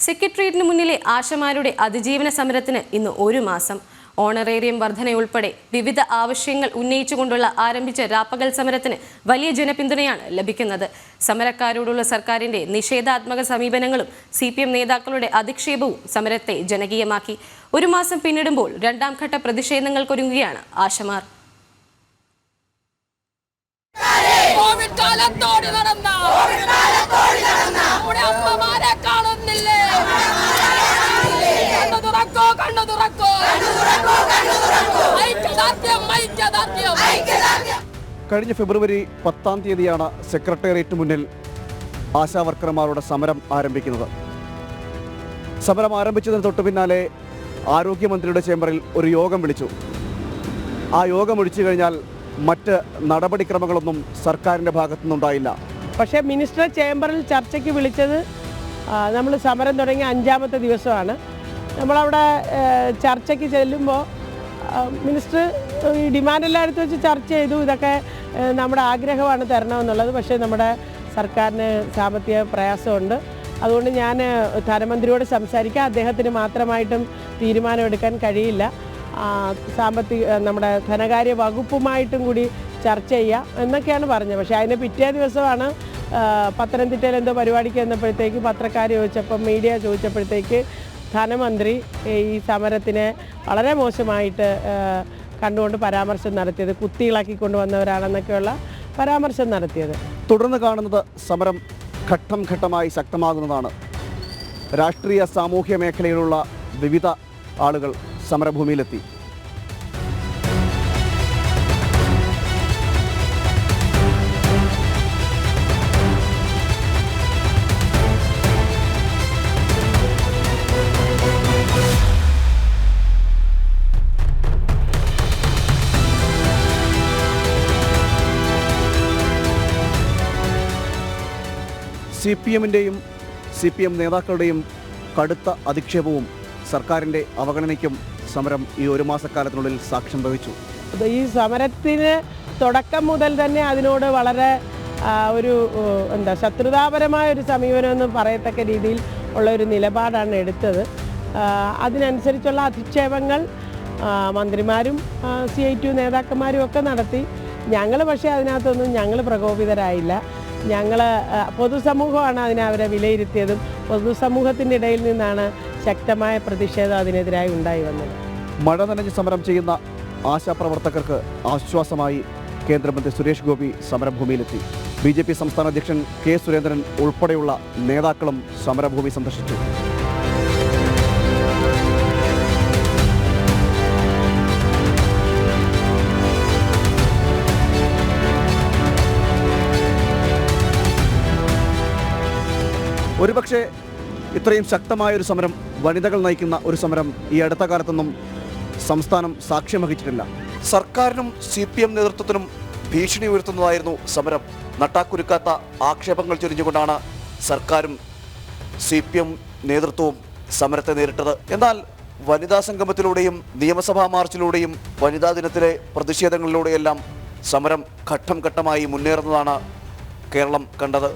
സെക്രട്ടേറിയറ്റിന് മുന്നിലെ ആശമാരുടെ അതിജീവന സമരത്തിന് ഇന്ന് 1 മാസം. ഓണറേറിയം വർധനയുൾപ്പെടെ വിവിധ ആവശ്യങ്ങൾ ഉന്നയിച്ചുകൊണ്ടുള്ള ആരംഭിച്ച രാപ്പകൽ സമരത്തിന് വലിയ ജനപിന്തുണയാണ് ലഭിക്കുന്നത്. സമരക്കാരോടുള്ള സർക്കാരിന്റെ നിഷേധാത്മക സമീപനങ്ങളും CPM നേതാക്കളുടെ അധിക്ഷേപവും സമരത്തെ ജനകീയമാക്കി. 1 മാസം പിന്നിടുമ്പോൾ രണ്ടാം ഘട്ട പ്രതിഷേധങ്ങൾക്കൊരുങ്ങുകയാണ് ആശമാർ. കഴിഞ്ഞ ഫെബ്രുവരി 10-ാം തീയതിയാണ് സെക്രട്ടേറിയറ്റ് മുന്നിൽ ആശാവർക്കർമാരുടെ സമരം ആരംഭിക്കുന്നത്. സമരം ആരംഭിച്ചതിന് തൊട്ടു പിന്നാലെ ആരോഗ്യമന്ത്രിയുടെ ചേംബറിൽ ഒരു യോഗം വിളിച്ചു. ആ യോഗം ഒഴിച്ചു കഴിഞ്ഞാൽ മറ്റ് നടപടിക്രമങ്ങളൊന്നും സർക്കാരിൻ്റെ ഭാഗത്തുനിന്നുണ്ടായില്ല. പക്ഷേ മിനിസ്റ്റർ ചേംബറിൽ ചർച്ചയ്ക്ക് വിളിച്ചത് നമ്മൾ സമരം തുടങ്ങിയ 5-ാമത്തെ ദിവസമാണ്. നമ്മളവിടെ ചർച്ചയ്ക്ക് ചെല്ലുമ്പോൾ മിനിസ്റ്റർ ഈ ഡിമാൻഡെല്ലാം എടുത്ത് വെച്ച് ചർച്ച ചെയ്തു. ഇതൊക്കെ നമ്മുടെ ആഗ്രഹമാണ് തരണമെന്നുള്ളത്. പക്ഷേ നമ്മുടെ സർക്കാരിന് സാമ്പത്തിക പ്രയാസമുണ്ട്. അതുകൊണ്ട് ഞാൻ ധനമന്ത്രിയോട് സംസാരിക്കാം. അദ്ദേഹത്തിന് മാത്രമായിട്ടും തീരുമാനമെടുക്കാൻ കഴിയില്ല. നമ്മുടെ ധനകാര്യ വകുപ്പുമായിട്ടും കൂടി ചർച്ച ചെയ്യാം എന്നൊക്കെയാണ് പറഞ്ഞത്. പക്ഷേ അതിന് പിറ്റേ ദിവസമാണ് പത്തനംതിട്ടയിൽ എന്തോ പരിപാടിക്ക് വന്നപ്പോഴത്തേക്ക് പത്രക്കാർ ചോദിച്ചപ്പം മീഡിയ ചോദിച്ചപ്പോഴത്തേക്ക് ധനമന്ത്രി ഈ സമരത്തിനെ വളരെ മോശമായിട്ട് കണ്ടുകൊണ്ട് പരാമർശം നടത്തിയത്, കുത്തിയിളക്കിക്കൊണ്ട് വന്നവരാണെന്നൊക്കെയുള്ള പരാമർശം നടത്തിയത്. തുടർന്ന് കാണുന്നത് സമരം ഘട്ടം ഘട്ടമായി ശക്തമാകുന്നതാണ്. രാഷ്ട്രീയ സാമൂഹ്യ മേഖലയിലുള്ള വിവിധ ആളുകൾ സമരഭൂമിയിലെത്തി. CPM-ൻ്റെയും CPM നേതാക്കളുടെയും കടുത്ത അധിക്ഷേപവും സർക്കാരിൻ്റെ അവഗണനയ്ക്കും സമരം ഈ 1 മാസക്കാലത്തിനുള്ളിൽ സാക്ഷ്യം വഹിച്ചു. ഈ സമരത്തിന് തുടക്കം മുതൽ തന്നെ അതിനോട് വളരെ ശത്രുതാപരമായ ഒരു സമീപനമെന്ന് പറയത്തക്ക രീതിയിൽ ഉള്ള ഒരു നിലപാടാണ് എടുത്തത്. അതിനനുസരിച്ചുള്ള അധിക്ഷേപങ്ങൾ മന്ത്രിമാരും CI2 നേതാക്കന്മാരും ഒക്കെ നടത്തി. ഞങ്ങൾ പക്ഷേ അതിനകത്തൊന്നും ഞങ്ങൾ പ്രകോപിതരായില്ല. പൊതുസമൂഹമാണ് അവരെ വിലയിരുത്തിയതും പൊതുസമൂഹത്തിൻ്റെ ഇടയിൽ നിന്നാണ് ശക്തമായ പ്രതിഷേധം അതിനെതിരായി ഉണ്ടായി വന്നത്. മഴ നനഞ്ഞ് സമരം ചെയ്യുന്ന ആശാപ്രവർത്തകർക്ക് ആശ്വാസമായി കേന്ദ്രമന്ത്രി സുരേഷ് ഗോപി സമരഭൂമിയിലെത്തി. BJP സംസ്ഥാന അധ്യക്ഷൻ K. സുരേന്ദ്രൻ ഉൾപ്പെടെയുള്ള നേതാക്കളും സമരഭൂമി സന്ദർശിച്ചു. ഒരുപക്ഷെ ഇത്രയും ശക്തമായൊരു സമരം, വനിതകൾ നയിക്കുന്ന ഒരു സമരം ഈ അടുത്ത കാലത്തൊന്നും സംസ്ഥാനം സാക്ഷ്യം വഹിച്ചിട്ടില്ല. സർക്കാരിനും CPM നേതൃത്വത്തിനും ഭീഷണി ഉയർത്തുന്നതായിരുന്നു സമരം. നട്ടാക്കുരുക്കാത്ത ആക്ഷേപങ്ങൾ ചൊരിഞ്ഞുകൊണ്ടാണ് സർക്കാരും CPM നേതൃത്വവും സമരത്തെ നേരിട്ടത്. എന്നാൽ വനിതാ സംഗമത്തിലൂടെയും നിയമസഭാ മാർച്ചിലൂടെയും വനിതാ ദിനത്തിലെ പ്രതിഷേധങ്ങളിലൂടെയെല്ലാം സമരം ഘട്ടം ഘട്ടമായി മുന്നേറുന്നതാണ് കേരളം കണ്ടത്.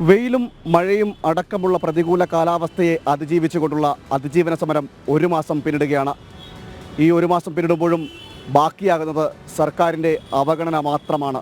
വെയിലും മഴയും അടക്കമുള്ള പ്രതികൂല കാലാവസ്ഥയെ അതിജീവിച്ചുകൊണ്ടുള്ള അതിജീവന സമരം 1 മാസം പിന്നിടുകയാണ്. ഈ 1 മാസം പിന്നിടുമ്പോഴും ബാക്കിയാകുന്നത് സർക്കാരിൻ്റെ അവഗണന മാത്രമാണ്.